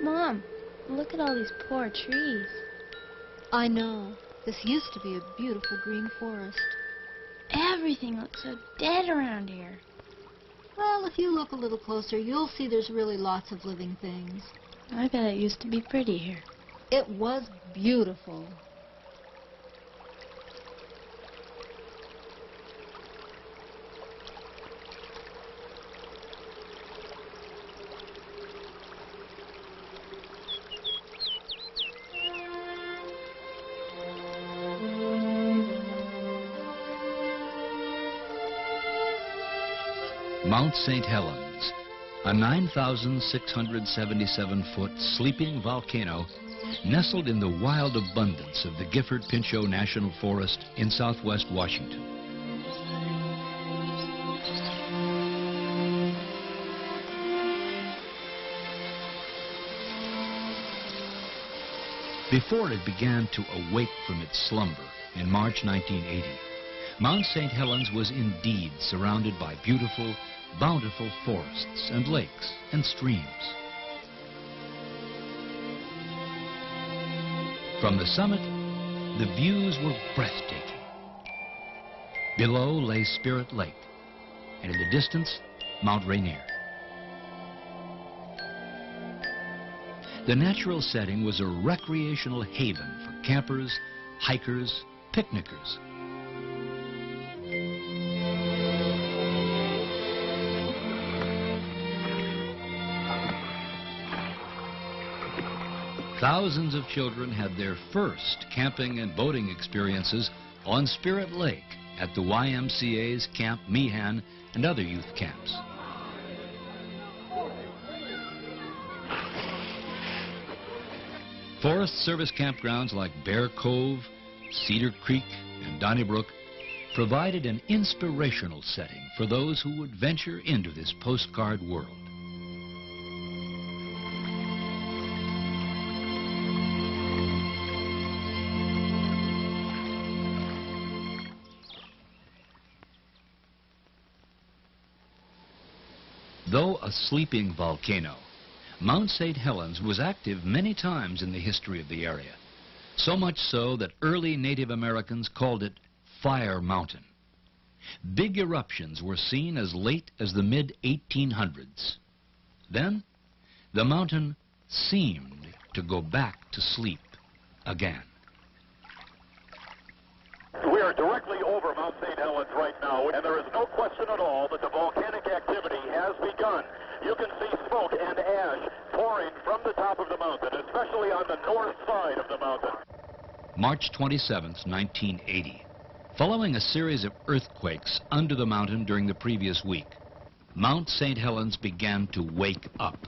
Mom, look at all these poor trees. I know. This used to be a beautiful green forest. Everything looks so dead around here. Well, if you look a little closer, you'll see there's really lots of living things. I bet it used to be pretty here. It was beautiful. Mount St. Helens, a 9,677-foot sleeping volcano nestled in the wild abundance of the Gifford Pinchot National Forest in southwest Washington. Before it began to awake from its slumber in March 1980, Mount St. Helens was indeed surrounded by beautiful, bountiful forests and lakes and streams. From the summit, the views were breathtaking. Below lay Spirit Lake, and in the distance, Mount Rainier. The natural setting was a recreational haven for campers, hikers, picnickers. Thousands of children had their first camping and boating experiences on Spirit Lake at the YMCA's Camp Meehan and other youth camps. Forest Service campgrounds like Bear Cove, Cedar Creek, and Donnybrook provided an inspirational setting for those who would venture into this postcard world. Though a sleeping volcano, Mount St. Helens was active many times in the history of the area, so much so that early Native Americans called it Fire Mountain. Big eruptions were seen as late as the mid-1800s. Then, the mountain seemed to go back to sleep again. We are directly over Mount St. Helens right now, and there is no question at all that the volcanic activity has begun. You can see smoke and ash pouring from the top of the mountain, especially on the north side of the mountain. March 27th, 1980. Following a series of earthquakes under the mountain during the previous week, Mount St. Helens began to wake up.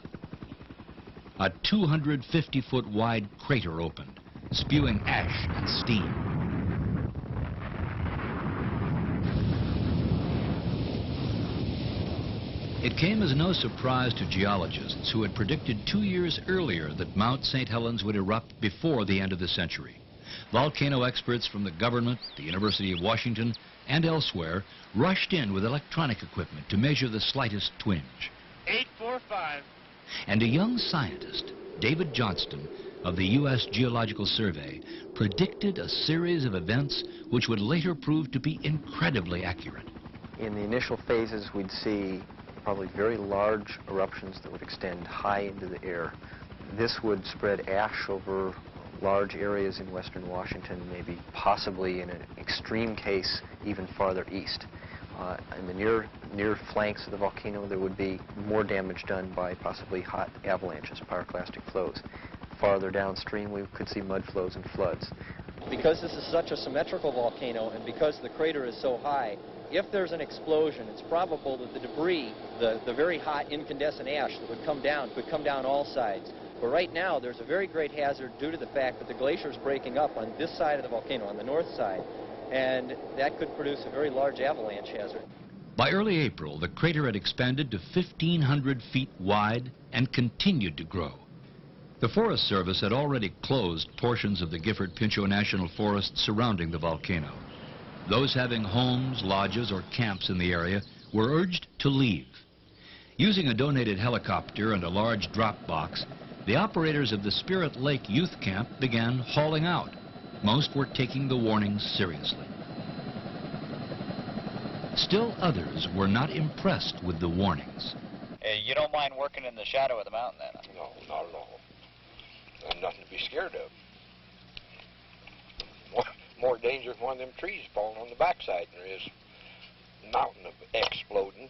A 250-foot wide crater opened, spewing ash and steam. It came as no surprise to geologists who had predicted 2 years earlier that Mount St. Helens would erupt before the end of the century. Volcano experts from the government, the University of Washington, and elsewhere rushed in with electronic equipment to measure the slightest twinge. 845. And a young scientist, David Johnston, of the U.S. Geological Survey, predicted a series of events which would later prove to be incredibly accurate. In the initial phases, we'd see probably very large eruptions that would extend high into the air. This would spread ash over large areas in western Washington, maybe possibly in an extreme case even farther east. In the near flanks of the volcano, there would be more damage done by possibly hot avalanches, pyroclastic flows. Farther downstream, we could see mud flows and floods. Because this is such a symmetrical volcano and because the crater is so high, if there's an explosion, it's probable that the debris, the very hot incandescent ash that would come down, could come down all sides. But right now, there's a very great hazard due to the fact that the glacier is breaking up on this side of the volcano, on the north side, and that could produce a very large avalanche hazard. By early April, the crater had expanded to 1,500 feet wide and continued to grow. The Forest Service had already closed portions of the Gifford Pinchot National Forest surrounding the volcano. Those having homes, lodges, or camps in the area were urged to leave. Using a donated helicopter and a large drop box, the operators of the Spirit Lake Youth Camp began hauling out. Most were taking the warnings seriously. Still others were not impressed with the warnings. You don't mind working in the shadow of the mountain, then? No, not at all. There's nothing to be scared of. More danger than one of them trees falling on the backside than there is a mountain of exploding.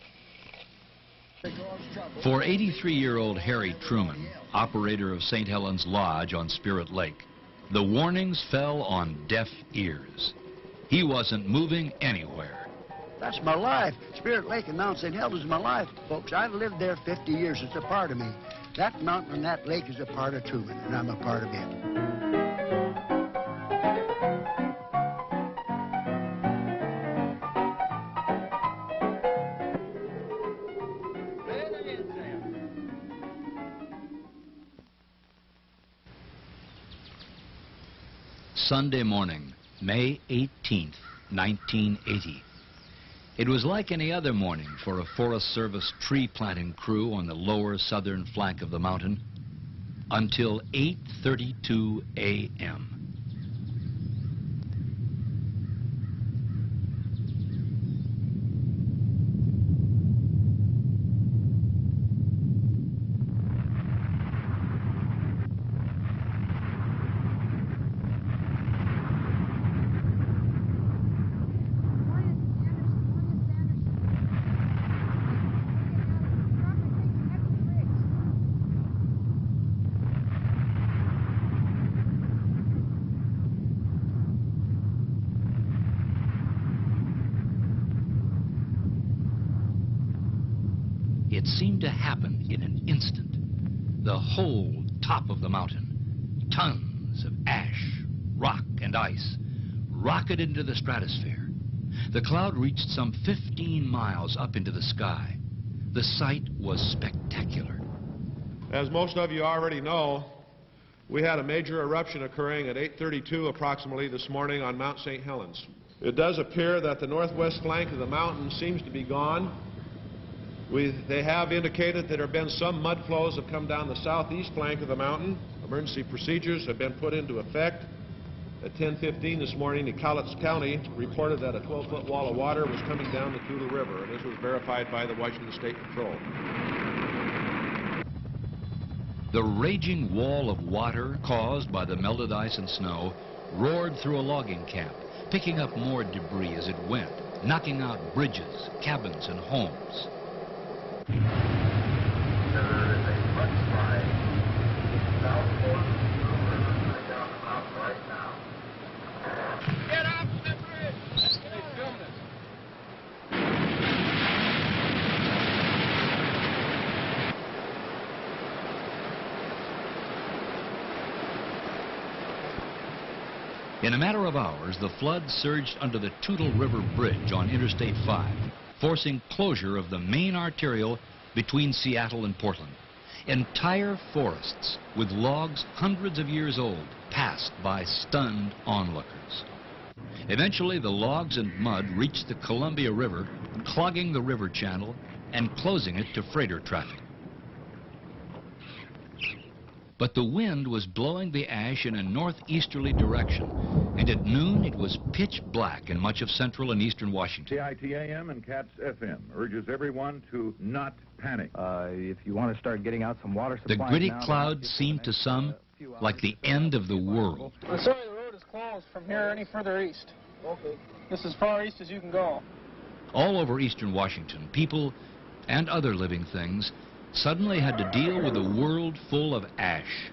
For 83-year-old Harry Truman, operator of St. Helens Lodge on Spirit Lake, the warnings fell on deaf ears. He wasn't moving anywhere. That's my life. Spirit Lake and Mount St. Helens is my life, folks. I've lived there 50 years. It's a part of me. That mountain and that lake is a part of Truman, and I'm a part of it. Sunday morning, May 18th, 1980. It was like any other morning for a Forest Service tree planting crew on the lower southern flank of the mountain until 8:32 a.m. It seemed to happen in an instant. The whole top of the mountain, tons of ash, rock, and ice, rocketed into the stratosphere. The cloud reached some 15 miles up into the sky. The sight was spectacular. As most of you already know, we had a major eruption occurring at 8:32 approximately this morning on Mount St. Helens. It does appear that the northwest flank of the mountain seems to be gone. They have indicated that there have been some mud flows that come down the southeast flank of the mountain. Emergency procedures have been put into effect. At 10:15 this morning, Recounts County reported that a 12-foot wall of water was coming down the Tula River, and this was verified by the Washington State Patrol. The raging wall of water caused by the melted ice and snow roared through a logging camp, picking up more debris as it went, knocking out bridges, cabins, and homes. There is a mudslide southward right down the mountain right now. Get off the bridge! They filmed it. In a matter of hours, the flood surged under the Tula River Bridge on Interstate 5, forcing closure of the main arterial between Seattle and Portland. Entire forests with logs hundreds of years old passed by stunned onlookers. Eventually, the logs and mud reached the Columbia River, clogging the river channel and closing it to freighter traffic. But the wind was blowing the ash in a northeasterly direction, and at noon it was pitch black in much of central and eastern Washington. KITAM and CATS FM urges everyone to not panic. If you want to start getting out some water supply... The gritty clouds seemed to some like the end of the world. I'm sorry, the road is closed from here any further east. Okay. This is as far east as you can go. All over eastern Washington, people and other living things suddenly had to deal with a world full of ash.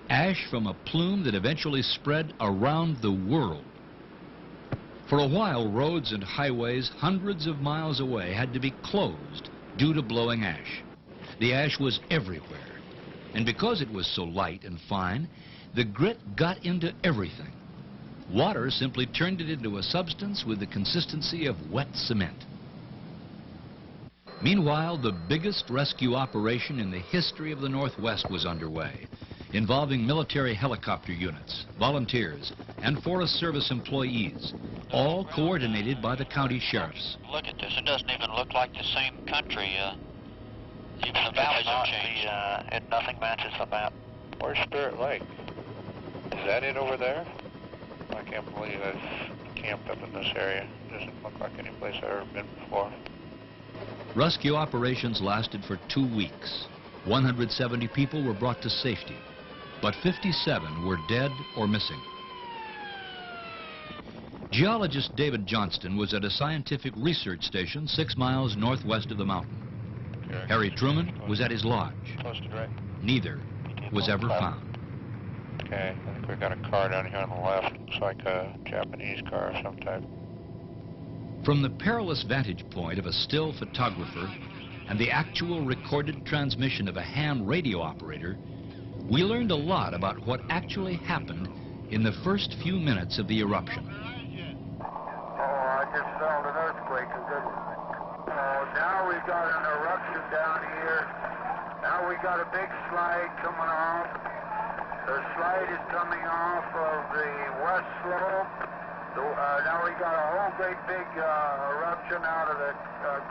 Ash from a plume that eventually spread around the world. For a while, roads and highways hundreds of miles away had to be closed due to blowing ash. The ash was everywhere, and because it was so light and fine, the grit got into everything. Water simply turned it into a substance with the consistency of wet cement. Meanwhile, the biggest rescue operation in the history of the Northwest was underway, involving military helicopter units, volunteers, and Forest Service employees, all coordinated by the county sheriffs. Look at this. It doesn't even look like the same country. Even the valleys have changed. Nothing matches the map. Where's Spirit Lake? Is that it over there? I can't believe I've camped up in this area. It doesn't look like any place I've ever been before. Rescue operations lasted for 2 weeks. 170 people were brought to safety, but 57 were dead or missing. Geologist David Johnston was at a scientific research station 6 miles northwest of the mountain. Harry Truman was at his lodge. Neither was ever found. Okay, I think we've got a car down here on the left. Looks like a Japanese car of some type. From the perilous vantage point of a still photographer and the actual recorded transmission of a ham radio operator, we learned a lot about what actually happened in the first few minutes of the eruption. I just felt an earthquake, a good one. Now we've got an eruption down here. Now we got a big slide coming off. The slide is coming off of the west slope. Now we got a whole great big eruption out of the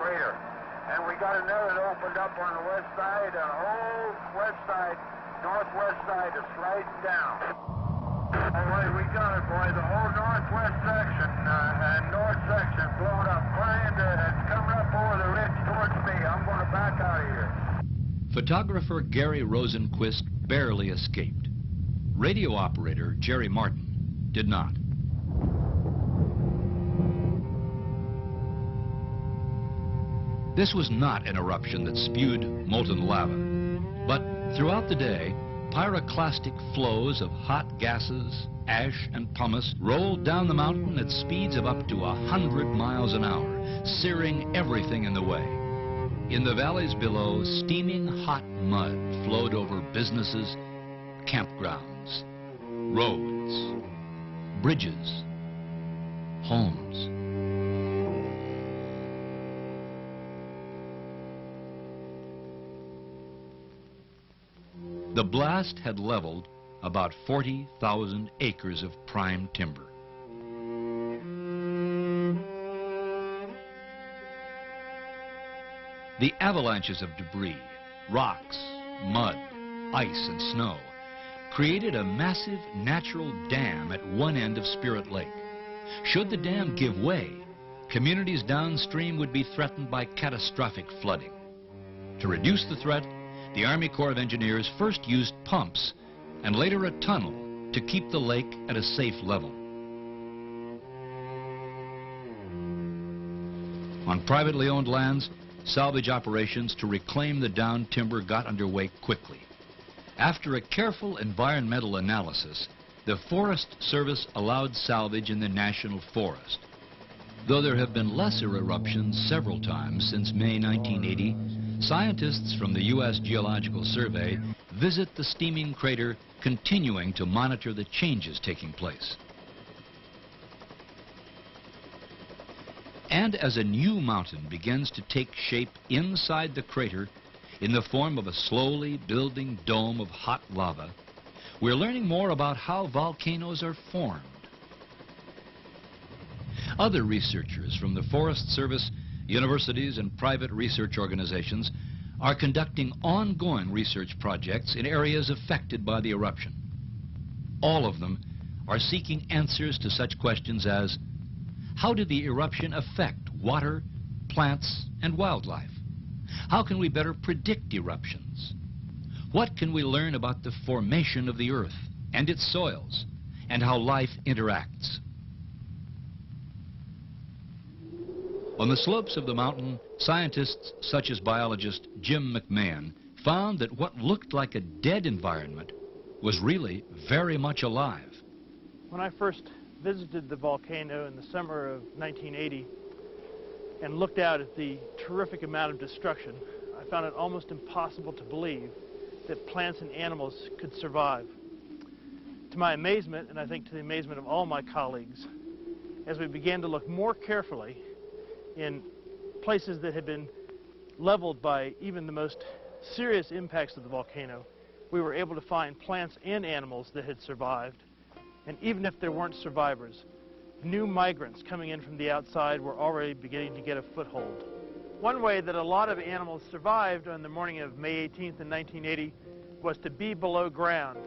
crater. And we got another that opened up on the west side, and the whole west side, northwest side is sliding down. All right, we got it, boy. The whole northwest section and north section blown up, it's coming up over the ridge towards me. I'm going to back out of here. Photographer Gary Rosenquist barely escaped. Radio operator Jerry Martin did not. This was not an eruption that spewed molten lava, but throughout the day, pyroclastic flows of hot gases, ash, and pumice rolled down the mountain at speeds of up to 100 miles an hour, searing everything in the way. In the valleys below, steaming hot mud flowed over businesses, campgrounds, roads, bridges, homes. The blast had leveled about 40,000 acres of prime timber. The avalanches of debris, rocks, mud, ice, and snow created a massive natural dam at one end of Spirit Lake. Should the dam give way, communities downstream would be threatened by catastrophic flooding. To reduce the threat, the Army Corps of Engineers first used pumps and later a tunnel to keep the lake at a safe level. On privately owned lands, salvage operations to reclaim the downed timber got underway quickly. After a careful environmental analysis, the Forest Service allowed salvage in the National Forest. Though there have been lesser eruptions several times since May 1980, scientists from the U.S. Geological Survey visit the steaming crater, continuing to monitor the changes taking place. And as a new mountain begins to take shape inside the crater in the form of a slowly building dome of hot lava, we're learning more about how volcanoes are formed. Other researchers from the Forest Service, universities, and private research organizations are conducting ongoing research projects in areas affected by the eruption. All of them are seeking answers to such questions as, how did the eruption affect water, plants, and wildlife? How can we better predict eruptions? What can we learn about the formation of the Earth and its soils, and how life interacts? On the slopes of the mountain, scientists such as biologist Jim McMahon found that what looked like a dead environment was really very much alive. When I first visited the volcano in the summer of 1980 and looked out at the terrific amount of destruction, I found it almost impossible to believe that plants and animals could survive. To my amazement, and I think to the amazement of all my colleagues, as we began to look more carefully in places that had been leveled by even the most serious impacts of the volcano, we were able to find plants and animals that had survived. And even if there weren't survivors, new migrants coming in from the outside were already beginning to get a foothold. One way that a lot of animals survived on the morning of May 18th in 1980 was to be below ground.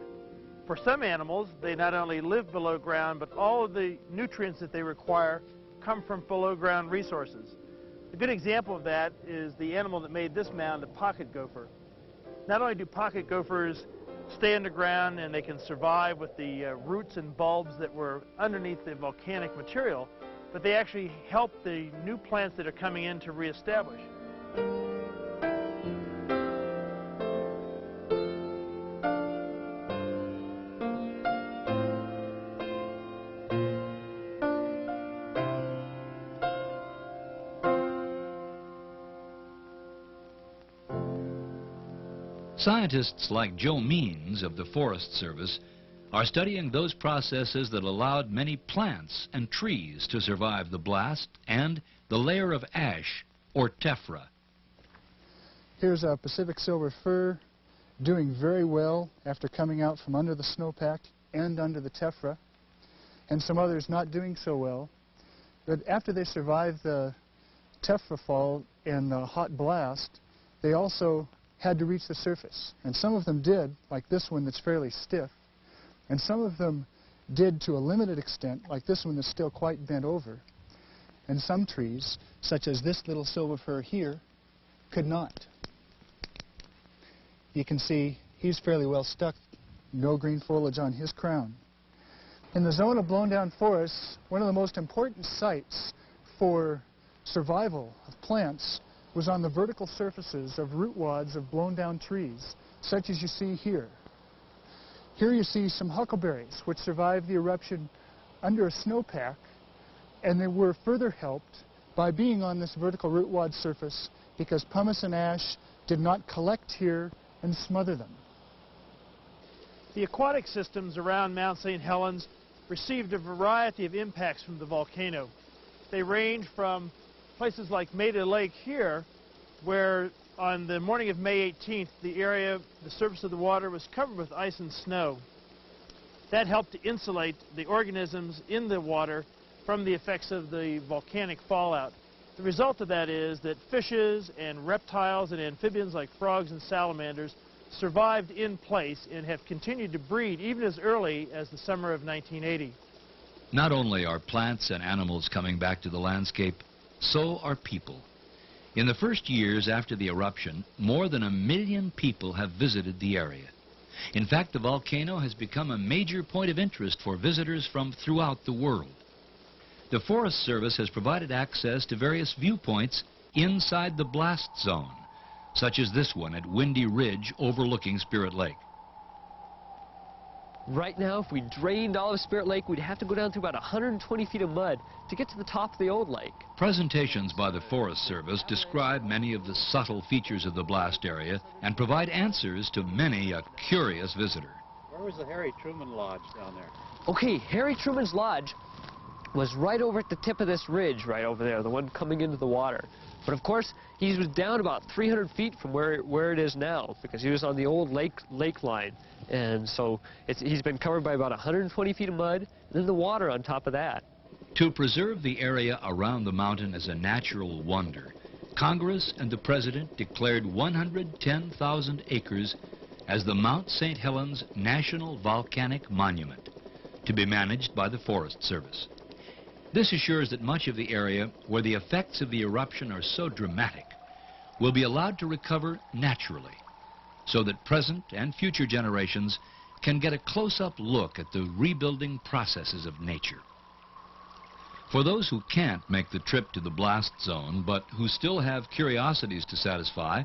For some animals, they not only live below ground, but all of the nutrients that they require come from below ground resources. A good example of that is the animal that made this mound, the pocket gopher. Not only do pocket gophers stay underground and they can survive with the roots and bulbs that were underneath the volcanic material, but they actually help the new plants that are coming in to reestablish. Scientists like Joe Means of the Forest Service are studying those processes that allowed many plants and trees to survive the blast and the layer of ash, or tephra. Here's a Pacific silver fir doing very well after coming out from under the snowpack and under the tephra, and some others not doing so well. But after they survived the tephra fall and the hot blast, they also had to reach the surface. And some of them did, like this one that's fairly stiff, and some of them did to a limited extent, like this one that's still quite bent over. And some trees, such as this little silver fir here, could not. You can see he's fairly well stuck, no green foliage on his crown. In the zone of blown down forests, one of the most important sites for survival of plants was on the vertical surfaces of root wads of blown down trees, such as you see here. Here you see some huckleberries, which survived the eruption under a snowpack, and they were further helped by being on this vertical root wad surface because pumice and ash did not collect here and smother them. The aquatic systems around Mount St. Helens received a variety of impacts from the volcano. They range from places like Maida Lake here, where on the morning of May 18th, the surface of the water was covered with ice and snow. That helped to insulate the organisms in the water from the effects of the volcanic fallout. The result of that is that fishes and reptiles and amphibians like frogs and salamanders survived in place and have continued to breed even as early as the summer of 1980. Not only are plants and animals coming back to the landscape, so are people. In the first years after the eruption, more than 1 million people have visited the area. In fact, the volcano has become a major point of interest for visitors from throughout the world. The Forest Service has provided access to various viewpoints inside the blast zone, such as this one at Windy Ridge overlooking Spirit Lake. Right now, if we drained all of Spirit Lake, we'd have to go down through about 120 feet of mud to get to the top of the old lake. Presentations by the Forest Service describe many of the subtle features of the blast area and provide answers to many a curious visitor. Where was the Harry Truman Lodge down there? Okay, Harry Truman's Lodge was right over at the tip of this ridge right over there, the one coming into the water. But of course, he was down about 300 feet from where it is now, because he was on the old lake line. And so he's been covered by about 120 feet of mud, and then the water on top of that. To preserve the area around the mountain as a natural wonder, Congress and the President declared 110,000 acres as the Mount St. Helens National Volcanic Monument, to be managed by the Forest Service. This assures that much of the area where the effects of the eruption are so dramatic will be allowed to recover naturally, so that present and future generations can get a close-up look at the rebuilding processes of nature. For those who can't make the trip to the blast zone, but who still have curiosities to satisfy,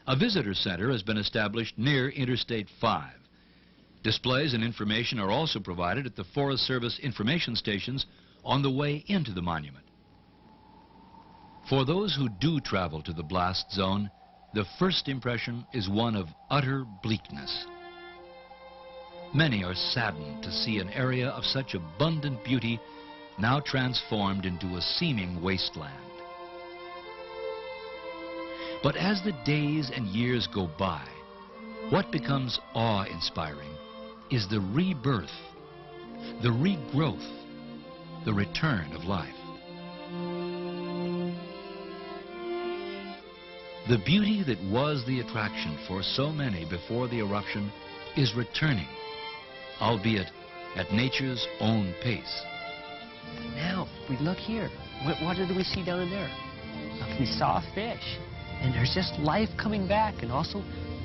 a visitor center has been established near Interstate 5. Displays and information are also provided at the Forest Service information stations on the way into the monument. For those who do travel to the blast zone, the first impression is one of utter bleakness. Many are saddened to see an area of such abundant beauty now transformed into a seeming wasteland. But as the days and years go by, what becomes awe-inspiring is the rebirth, the regrowth, the return of life. The beauty that was the attraction for so many before the eruption is returning, albeit at nature's own pace. Now, we look here. What did we see down in there? We saw a fish. And there's just life coming back. And also,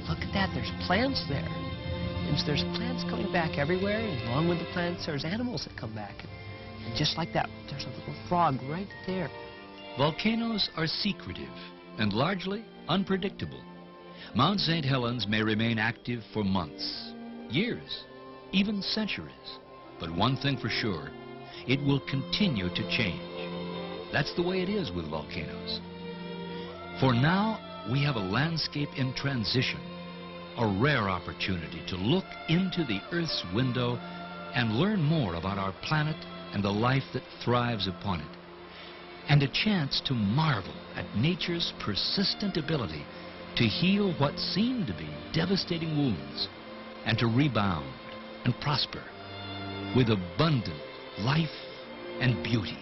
look at that. There's plants there. And there's plants coming back everywhere. And along with the plants, there's animals that come back. And just like that, there's a little frog right there. Volcanoes are secretive and largely unpredictable. Mount St. Helens may remain active for months, years, even centuries. But one thing for sure, it will continue to change. That's the way it is with volcanoes. For now, we have a landscape in transition, a rare opportunity to look into the Earth's window and learn more about our planet and the life that thrives upon it, and a chance to marvel at nature's persistent ability to heal what seem to be devastating wounds and to rebound and prosper with abundant life and beauty.